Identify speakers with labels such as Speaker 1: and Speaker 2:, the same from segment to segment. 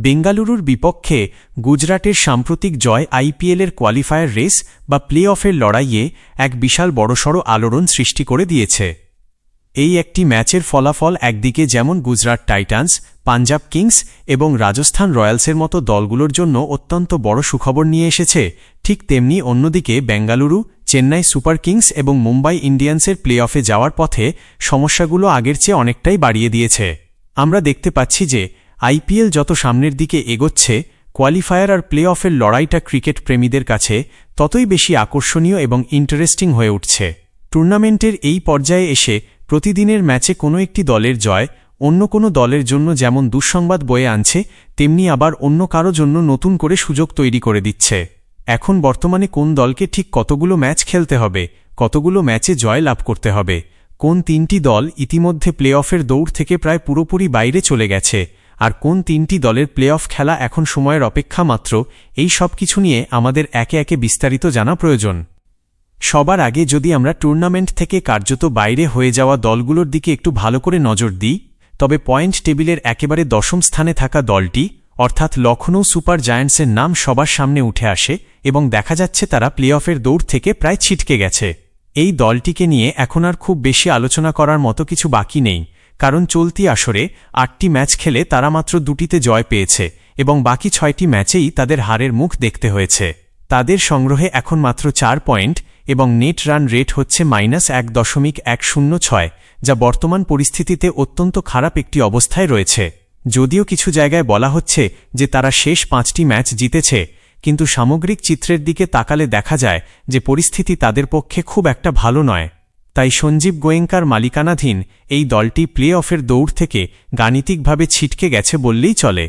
Speaker 1: বেঙ্গালুরুর বিপক্ষে গুজরাটের সাম্প্রতিক জয় আইপিএলের কোয়ালিফায়ার রেস বা প্লে অফের লড়াইয়ে এক বিশাল বড়সড় আলোড়ন সৃষ্টি করে দিয়েছে। এই একটি ম্যাচের ফলাফল একদিকে যেমন গুজরাট টাইটান্স, পাঞ্জাব কিংস এবং রাজস্থান রয়্যালসের মতো দলগুলোর জন্য অত্যন্ত বড় সুখবর নিয়ে এসেছে, ঠিক তেমনি অন্যদিকে বেঙ্গালুরু, চেন্নাই সুপার কিংস এবং মুম্বাই ইন্ডিয়ান্সের প্লে অফে যাওয়ার পথে সমস্যাগুলো আগের চেয়ে অনেকটাই বাড়িয়ে দিয়েছে। আমরা দেখতে পাচ্ছি যে আইপিএল যত সামনের দিকে এগোচ্ছে, কোয়ালিফায়ার আর প্লে অফের লড়াইটা ক্রিকেট প্রেমীদের কাছে ততই বেশি আকর্ষণীয় এবং ইন্টারেস্টিং হয়ে উঠছে। টুর্নামেন্টের এই পর্যায়ে এসে প্রতিদিনের ম্যাচে কোনো একটি দলের জয় অন্য কোনো দলের জন্য যেমন দুঃসংবাদ বয়ে আনছে, তেমনি আবার অন্য কারো জন্য নতুন করে সুযোগ তৈরি করে দিচ্ছে। এখন বর্তমানে কোন দলকে ঠিক কতগুলো ম্যাচ খেলতে হবে, কতগুলো ম্যাচে জয় লাভ করতে হবে, কোন তিনটি দল ইতিমধ্যে প্লে অফের দৌড় থেকে প্রায় পুরোপুরি বাইরে চলে গেছে, আর কোন তিনটি দলের প্লে অফ খেলা এখন সময়ের অপেক্ষা মাত্র, এই সব কিছু নিয়ে আমাদের একে একে বিস্তারিত জানা প্রয়োজন। সবার আগে যদি আমরা টুর্নামেন্ট থেকে কার্যত বাইরে হয়ে যাওয়া দলগুলোর দিকে একটু ভালো করে নজর দিই, তবে পয়েন্ট টেবিলের একেবারে দশম স্থানে থাকা দলটি অর্থাৎ লখনৌ সুপার জায়ান্টসের নাম সবার সামনে উঠে আসে এবং দেখা যাচ্ছে তারা প্লে অফের দৌড় থেকে প্রায় ছিটকে গেছে। এই দলটিকে নিয়ে এখন আর খুব বেশি আলোচনা করার মতো কিছু বাকি নেই, কারণ চলতি আসরে 8টি ম্যাচ খেলে তারা মাত্র 2টিতে জয় পেয়েছে এবং বাকি 6টি ম্যাচেই তাদের হারের মুখ দেখতে হয়েছে। তাদের সংগ্রহে এখন মাত্র 4 পয়েন্ট এবং নেট রান রেট হচ্ছে -1.106, যা বর্তমান পরিস্থিতিতে অত্যন্ত খারাপ একটি অবস্থায় রয়েছে। যদিও কিছু জায়গায় বলা হচ্ছে যে তারা শেষ 5টি ম্যাচ জিতেছে, কিন্তু সামগ্রিক চিত্রের দিকে তাকালে দেখা যায় যে পরিস্থিতি তাদের পক্ষে খুব একটা ভালো নয়। তাই সঞ্জীব গোয়েঙ্কার মালিকানাধীন এই দলটি প্লে অফের দৌড় থেকে গাণিতিকভাবে ছিটকে গেছে বললেই চলে।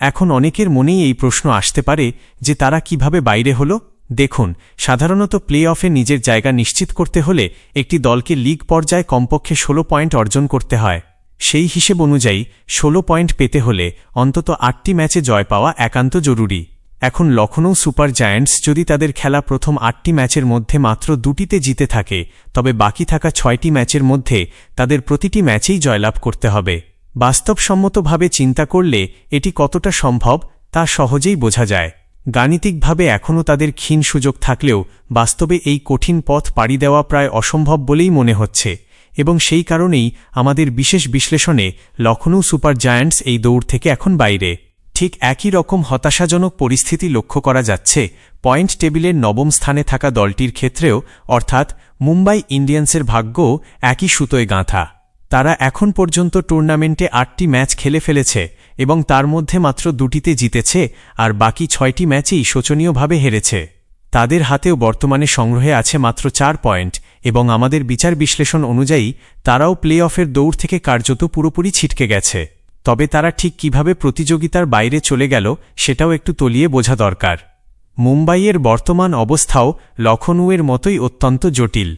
Speaker 1: এখন অনেকের মনেই এই প্রশ্ন আসতে পারে যে তারা কিভাবে বাইরে হলো। দেখুন, সাধারণত প্লে অফে নিজের জায়গা নিশ্চিত করতে হলে একটি দলকে লিগ পর্যায়ে কমপক্ষে 16 পয়েন্ট অর্জন করতে হয়। সেই হিসেব অনুযায়ী 16 পয়েন্ট পেতে হলে অন্তত 8টি ম্যাচে জয় পাওয়া একান্ত জরুরি। এখন লখনৌ সুপার জায়ান্টস যদি তাদের খেলা প্রথম 8টি ম্যাচের মধ্যে মাত্র 2টিতে জিতে থাকে, তবে বাকি থাকা 6টি ম্যাচের মধ্যে তাদের প্রতিটি ম্যাচেই জয়লাভ করতে হবে। বাস্তবসম্মতভাবে চিন্তা করলে এটি কতটা সম্ভব তা সহজেই বোঝা যায়। গাণিতিকভাবে এখনও তাদের ক্ষীণ সুযোগ থাকলেও বাস্তবে এই কঠিন পথ পাড়ি দেওয়া প্রায় অসম্ভব বলেই মনে হচ্ছে, এবং সেই কারণেই আমাদের বিশেষ বিশ্লেষণে লখনৌ সুপার জায়ান্টস এই দৌড় থেকে এখন বাইরে। ঠিক একই রকম হতাশাজনক পরিস্থিতি লক্ষ্য করা যাচ্ছে পয়েন্ট টেবিলের 9ম স্থানে থাকা দলটির ক্ষেত্রেও, অর্থাৎ মুম্বাই ইন্ডিয়ান্সের ভাগ্যও একই সুতোয় গাঁথা। তারা এখন পর্যন্ত টুর্নামেন্টে 8টি ম্যাচ খেলে ফেলেছে এবং তার মধ্যে মাত্র 2টিতে জিতেছে আর বাকি 6টি ম্যাচেই শোচনীয়ভাবে হেরেছে। তাদের হাতেও বর্তমানে সংগ্রহে আছে মাত্র 4 পয়েন্ট এবং আমাদের বিচার বিশ্লেষণ অনুযায়ী তারাও প্লে অফের দৌড় থেকে কার্যত পুরোপুরি ছিটকে গেছে। তবে তারা ঠিক কিভাবে প্রতিযোগিতার বাইরে চলে গেল সেটাও একটু তলিয়ে বোঝা দরকার। মুম্বাইয়ের বর্তমান অবস্থাও লখনৌয়ের মতোই অত্যন্ত জটিল।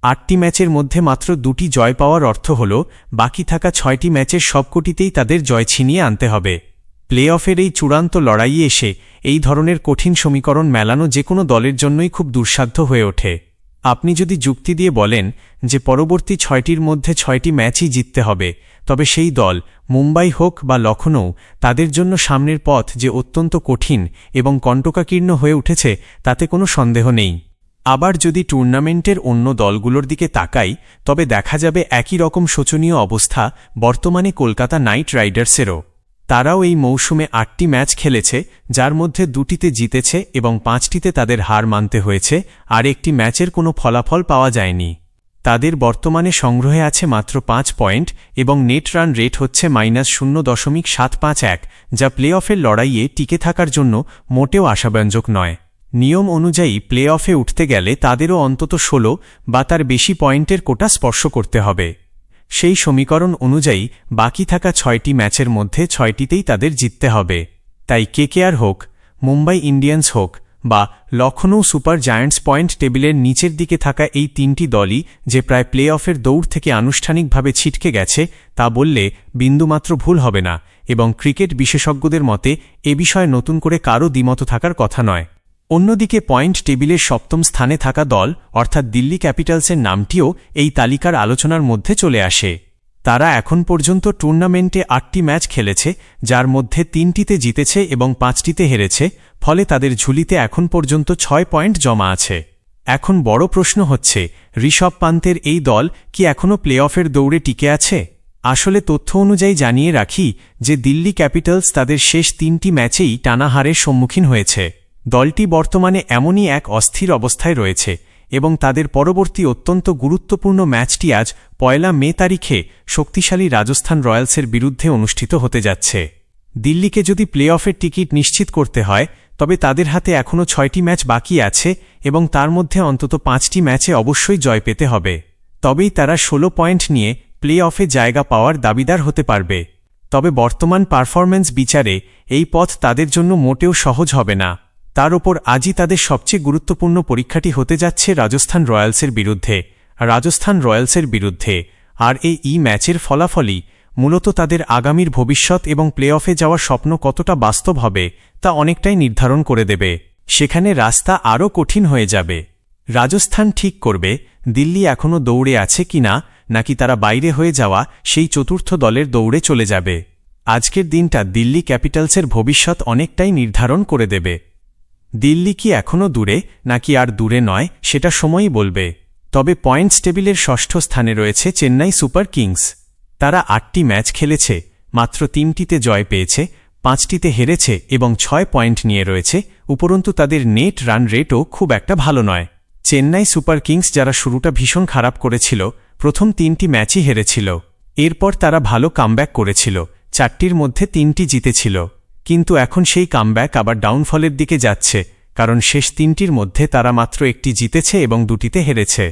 Speaker 1: 8টি ম্যাচের মধ্যে মাত্র 2টি জয় পাওয়ার অর্থ হল বাকি থাকা 6টি ম্যাচের সবকটিতেই তাদের জয় ছিনিয়ে আনতে হবে। প্লে অফের এই চূড়ান্ত লড়াইয়ে এসে এই ধরনের কঠিন সমীকরণ মেলানো যে কোনো দলের জন্যই খুব দুঃসাধ্য হয়ে ওঠে। আপনি যদি যুক্তি দিয়ে বলেন যে পরবর্তী 6টির মধ্যে 6টি ম্যাচই জিততে হবে, তবে সেই দল মুম্বাই হোক বা লখনৌ, তাদের জন্য সামনের পথ যে অত্যন্ত কঠিন এবং কণ্টকাকীর্ণ হয়ে উঠেছে তাতে কোনো সন্দেহ নেই। আবার যদি টুর্নামেন্টের অন্য দলগুলোর দিকে তাকাই, তবে দেখা যাবে একই রকম শোচনীয় অবস্থা বর্তমানে কলকাতা নাইট রাইডার্সেরও। তারাও এই মৌসুমে 8টি ম্যাচ খেলেছে, যার মধ্যে 2টিতে জিতেছে এবং 5টিতে তাদের হার মানতে হয়েছে, আর একটি ম্যাচের কোনো ফলাফল পাওয়া যায়নি। তাদের বর্তমানে সংগ্রহে আছে মাত্র 5 পয়েন্ট এবং নেট রান রেট হচ্ছে -0.751, যা প্লে অফের লড়াইয়ে টিকে থাকার জন্য মোটেও আশাব্যঞ্জক নয়। নিয়ম অনুযায়ী প্লে অফে উঠতে গেলে তাদেরও অন্তত 16 বা তার বেশি পয়েন্টের কোটা স্পর্শ করতে হবে। সেই সমীকরণ অনুযায়ী বাকি থাকা 6টি ম্যাচের মধ্যে 6টিতেই তাদের জিততে হবে। তাই কেকেআর হোক, মুম্বাই ইন্ডিয়ান্স হোক বা লখনৌ সুপার জায়ান্টস পয়েন্ট টেবিলের নিচের দিকে থাকা এই 3টি দলই যে প্রায় প্লে অফের দৌড় থেকে আনুষ্ঠানিকভাবে ছিটকে গেছে তা বললে বিন্দুমাত্র ভুল হবে না, এবং ক্রিকেট বিশেষজ্ঞদের মতে এ বিষয়ে নতুন করে কারও দ্বিমত থাকার কথা নয়। অন্যদিকে পয়েন্ট টেবিলের 7ম স্থানে থাকা দল অর্থাৎ দিল্লি ক্যাপিটালসের নামটিও এই তালিকার আলোচনার মধ্যে চলে আসে। তারা এখন পর্যন্ত টুর্নামেন্টে ৮টি ম্যাচ খেলেছে, যার মধ্যে ৩টিতে জিতেছে এবং ৫টিতে হেরেছে, ফলে তাদের ঝুলিতে এখন পর্যন্ত ৬ পয়েন্ট জমা আছে। এখন বড় প্রশ্ন হচ্ছে, ঋষভ পান্তের এই দল কি এখনও প্লে অফের দৌড়ে টিকে আছে? আসলে তথ্য অনুযায়ী জানিয়ে রাখি যে দিল্লি ক্যাপিটালস তাদের শেষ ৩টি ম্যাচেই টানা হারের সম্মুখীন হয়েছে। দলটি বর্তমানে এমনই এক অস্থির অবস্থায় রয়েছে এবং তাদের পরবর্তী অত্যন্ত গুরুত্বপূর্ণ ম্যাচটি আজ ১ মে তারিখে শক্তিশালী রাজস্থান রয়্যালসের বিরুদ্ধে অনুষ্ঠিত হতে যাচ্ছে। দিল্লিকে যদি প্লে অফের টিকিট নিশ্চিত করতে হয় তবে তাদের হাতে এখনও ৬টি ম্যাচ বাকি আছে এবং তার মধ্যে অন্তত ৫টি ম্যাচে অবশ্যই জয় পেতে হবে। তবেই তারা ১৬ পয়েন্ট নিয়ে প্লে অফে জায়গা পাওয়ার দাবিদার হতে পারবে। তবে বর্তমান পারফরম্যান্স বিচারে এই পথ তাদের জন্য মোটেও সহজ হবে না। তার ওপর আজই তাদের সবচেয়ে গুরুত্বপূর্ণ পরীক্ষাটি হতে যাচ্ছে রাজস্থান রয়্যালসের বিরুদ্ধে। আর এই ম্যাচের ফলাফলই মূলত তাদের আগামীর ভবিষ্যৎ এবং প্লে অফে যাওয়ার স্বপ্ন কতটা বাস্তব হবে তা অনেকটাই নির্ধারণ করে দেবে। সেখানে রাস্তা আরও কঠিন হয়ে যাবে। রাজস্থান ঠিক করবে দিল্লি এখনও দৌড়ে আছে কিনা, নাকি তারা বাইরে হয়ে যাওয়া সেই চতুর্থ দলের দৌড়ে চলে যাবে। আজকের দিনটা দিল্লি ক্যাপিটালসের ভবিষ্যৎ অনেকটাই নির্ধারণ করে দেবে। দিল্লি কি এখনও দূরে নাকি আর দূরে নয় সেটা সময়ই বলবে। তবে পয়েন্টস টেবিলের ষষ্ঠ স্থানে রয়েছে চেন্নাই সুপার কিংস। তারা ৮টি ম্যাচ খেলেছে, মাত্র ৩টিতে জয় পেয়েছে, ৫টিতে হেরেছে এবং ৬ পয়েন্ট নিয়ে রয়েছে। উপরন্তু তাদের নেট রান রেটও খুব একটা ভালো নয়। চেন্নাই সুপার কিংস যারা শুরুটা ভীষণ খারাপ করেছিল, প্রথম ৩টি ম্যাচই হেরেছিল। এরপর তারা ভালো কামব্যাক করেছিল, ৪টির মধ্যে ৩টি জিতেছিল। কিন্তু এখন সেই কামব্যাক আবার ডাউনফলের দিকে যাচ্ছে, কারণ শেষ ৩টির মধ্যে তারা মাত্র ১টি জিতেছে এবং ২টিতে হেরেছে।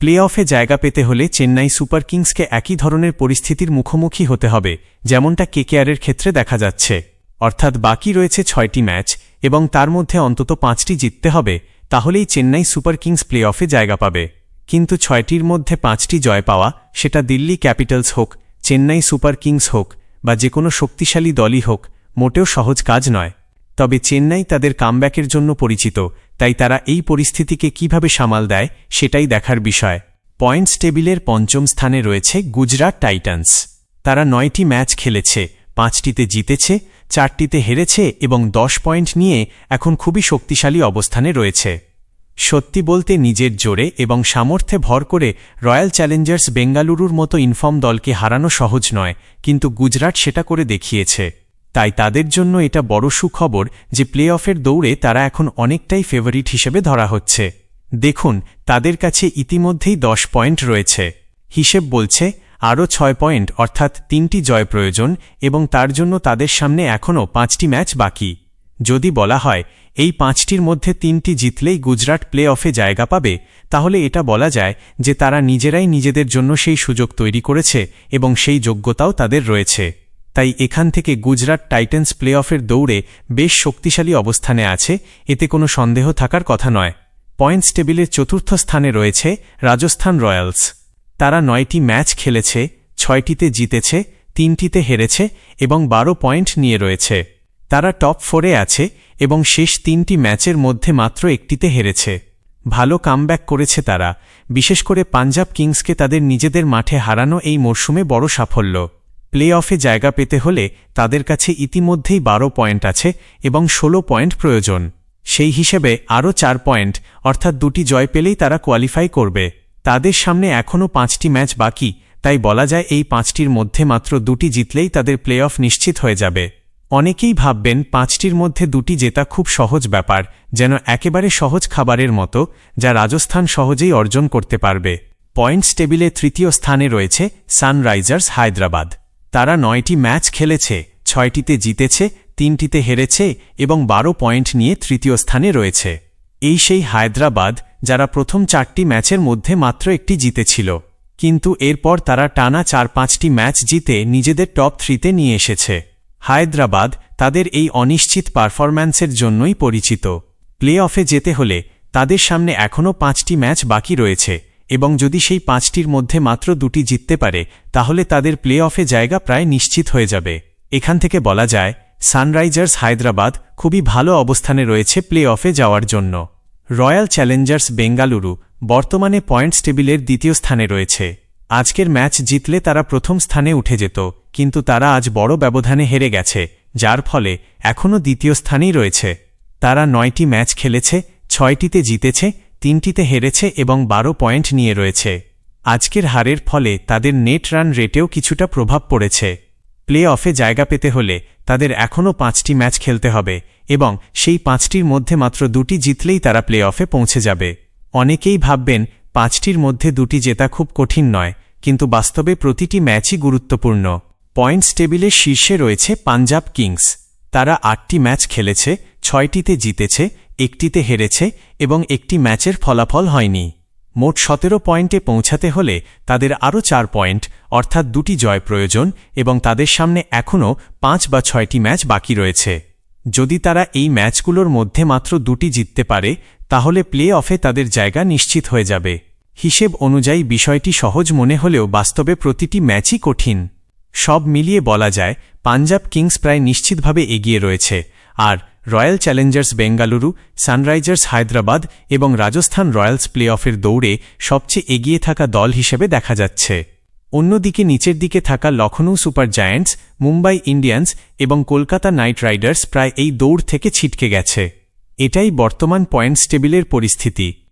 Speaker 1: প্লে অফে জায়গা পেতে হলে চেন্নাই সুপার কিংসকে একই ধরনের পরিস্থিতির মুখোমুখি হতে হবে যেমনটা কেকেআরের ক্ষেত্রে দেখা যাচ্ছে। অর্থাৎ বাকি রয়েছে ৬টি ম্যাচ এবং তার মধ্যে অন্তত ৫টি জিততে হবে, তাহলেই চেন্নাই সুপার কিংস প্লে অফে জায়গা পাবে। কিন্তু ৬টির মধ্যে ৫টি জয় পাওয়া, সেটা দিল্লি ক্যাপিটালস হোক, চেন্নাই সুপার কিংস হোক বা যে কোনো শক্তিশালী দলই হোক, মোটেও সহজ কাজ নয়। তবে চেন্নাই তাদের কামব্যাকের জন্য পরিচিত, তাই তারা এই পরিস্থিতিকে কিভাবে সামাল দেয় সেটাই দেখার বিষয়। পয়েন্টস টেবিলের পঞ্চম স্থানে রয়েছে গুজরাট টাইটান্স। তারা ৯টি ম্যাচ খেলেছে, ৫টিতে জিতেছে, ৪টিতে হেরেছে এবং ১০ পয়েন্ট নিয়ে এখন খুবই শক্তিশালী অবস্থানে রয়েছে। সত্যি বলতে নিজের জোরে এবং সামর্থ্যে ভর করে রয়্যাল চ্যালেঞ্জার্স বেঙ্গালুরুর মতো ইনফর্ম দলকে হারানো সহজ নয়, কিন্তু গুজরাট সেটা করে দেখিয়েছে। তাই তাদের জন্য এটা বড় সুখবর যে প্লে অফের দৌড়ে তারা এখন অনেকটাই ফেভারিট হিসেবে ধরা হচ্ছে। দেখুন, তাদের কাছে ইতিমধ্যেই ১০ পয়েন্ট রয়েছে। হিসেব বলছে আরও ৬ পয়েন্ট অর্থাৎ ৩টি জয় প্রয়োজন এবং তার জন্য তাদের সামনে এখনও ৫টি ম্যাচ বাকি। যদি বলা হয় এই ৫টির মধ্যে ৩টি জিতলেই গুজরাট প্লে অফে জায়গা পাবে, তাহলে এটা বলা যায় যে তারা নিজেরাই নিজেদের জন্য সেই সুযোগ তৈরি করেছে এবং সেই যোগ্যতাও তাদের রয়েছে। তাই এখান থেকে গুজরাট টাইটান্স প্লে অফের দৌড়ে বেশ শক্তিশালী অবস্থানে আছে, এতে কোনো সন্দেহ থাকার কথা নয়। পয়েন্টস টেবিলের চতুর্থ স্থানে রয়েছে রাজস্থান রয়্যালস। তারা ৯টি ম্যাচ খেলেছে, ৬টিতে জিতেছে, ৩টিতে হেরেছে এবং ১২ পয়েন্ট নিয়ে রয়েছে। তারা টপ 4-এ আছে এবং শেষ ৩টি ম্যাচের মধ্যে মাত্র ১টিতে হেরেছে। ভালো কামব্যাক করেছে তারা, বিশেষ করে পাঞ্জাব কিংসকে তাদের নিজেদের মাঠে হারানো এই মরশুমে বড় সাফল্য। প্লে অফে জায়গা পেতে হলে তাদের কাছে ইতিমধ্যেই ১২ পয়েন্ট আছে এবং ১৬ পয়েন্ট প্রয়োজন। সেই হিসেবে আরও ৪ পয়েন্ট অর্থাৎ ২টি জয় পেলেই তারা কোয়ালিফাই করবে। তাদের সামনে এখনও ৫টি ম্যাচ বাকি, তাই বলা যায় এই ৫টির মধ্যে মাত্র ২টি জিতলেই তাদের প্লে অফ নিশ্চিত হয়ে যাবে। অনেকেই ভাববেন ৫টির মধ্যে ২টি জেতা খুব সহজ ব্যাপার, যেন একেবারে সহজ খাবারের মতো, যা রাজস্থান সহজেই অর্জন করতে পারবে। পয়েন্টস টেবিলে তৃতীয় স্থানে রয়েছে সানরাইজার্স হায়দ্রাবাদ। তারা ৯টি ম্যাচ খেলেছে, ৬টিতে জিতেছে, ৩টিতে হেরেছে এবং ১২ পয়েন্ট নিয়ে তৃতীয় স্থানে রয়েছে। এই সেই হায়দ্রাবাদ যারা প্রথম ৪টি ম্যাচের মধ্যে মাত্র ১টি জিতেছিল, কিন্তু এরপর তারা টানা ৪-৫টি ম্যাচ জিতে নিজেদের টপ 3-তে নিয়ে এসেছে। হায়দ্রাবাদ তাদের এই অনিশ্চিত পারফরম্যান্সের জন্যই পরিচিত। প্লে অফে যেতে হলে তাদের সামনে এখনও ৫টি ম্যাচ বাকি রয়েছে এবং যদি সেই ৫টির মধ্যে মাত্র ২টি জিততে পারে, তাহলে তাদের প্লে অফে জায়গা প্রায় নিশ্চিত হয়ে যাবে। এখান থেকে বলা যায় সানরাইজার্স হায়দ্রাবাদ খুবই ভালো অবস্থানে রয়েছে প্লে অফে যাওয়ার জন্য। রয়্যাল চ্যালেঞ্জার্স বেঙ্গালুরু বর্তমানে পয়েন্টস টেবিলের দ্বিতীয় স্থানে রয়েছে। আজকের ম্যাচ জিতলে তারা প্রথম স্থানে উঠে যেত, কিন্তু তারা আজ বড় ব্যবধানে হেরে গেছে, যার ফলে এখনও দ্বিতীয় স্থানেই রয়েছে। তারা 9টি ম্যাচ খেলেছে, 6টিতে জিতেছে, 3টিতে হেরেছে এবং 12 পয়েন্ট নিয়ে রয়েছে। আজকের হারের ফলে তাদের নেট রান রেটেও কিছুটা প্রভাব পড়েছে। প্লে অফে জায়গা পেতে হলে তাদের এখনও 5টি ম্যাচ খেলতে হবে এবং সেই 5টির মধ্যে মাত্র 2টি জিতলেই তারা প্লে অফে পৌঁছে যাবে। অনেকেই ভাববেন 5টির মধ্যে 2টি জেতা খুব কঠিন নয়, কিন্তু বাস্তবে প্রতিটি ম্যাচই গুরুত্বপূর্ণ। পয়েন্টস টেবিলের শীর্ষে রয়েছে পাঞ্জাব কিংস। তারা 8টি ম্যাচ খেলেছে, 6টিতে জিতেছে, 1টিতে হেরেছে এবং 1টি ম্যাচের ফলাফল হয়নি। মোট 17 পয়েন্টে পৌঁছাতে হলে তাদের আরও 4 পয়েন্ট অর্থাৎ 2টি জয় প্রয়োজন এবং তাদের সামনে এখনও 5 বা 6টি ম্যাচ বাকি রয়েছে। যদি তারা এই ম্যাচগুলোর মধ্যে মাত্র 2টি জিততে পারে, তাহলে প্লে অফে তাদের জায়গা নিশ্চিত হয়ে যাবে। হিসেব অনুযায়ী বিষয়টি সহজ মনে হলেও বাস্তবে প্রতিটি ম্যাচই কঠিন। সব মিলিয়ে বলা যায় পাঞ্জাব কিংস প্রায় নিশ্চিতভাবে এগিয়ে রয়েছে, আর Royal Challengers Bengaluru, Sunrisers Hyderabad এবং রাজস্থান রয়্যালস প্লে অফের দৌড়ে সবচেয়ে এগিয়ে থাকা দল হিসেবে দেখা যাচ্ছে। অন্যদিকে নিচের দিকে থাকা Lucknow super giants, Mumbai Indians এবং কলকাতা নাইট রাইডার্স প্রায় এই দৌড় থেকে ছিটকে গেছে। এটাই বর্তমান পয়েন্টস টেবিলের পরিস্থিতি।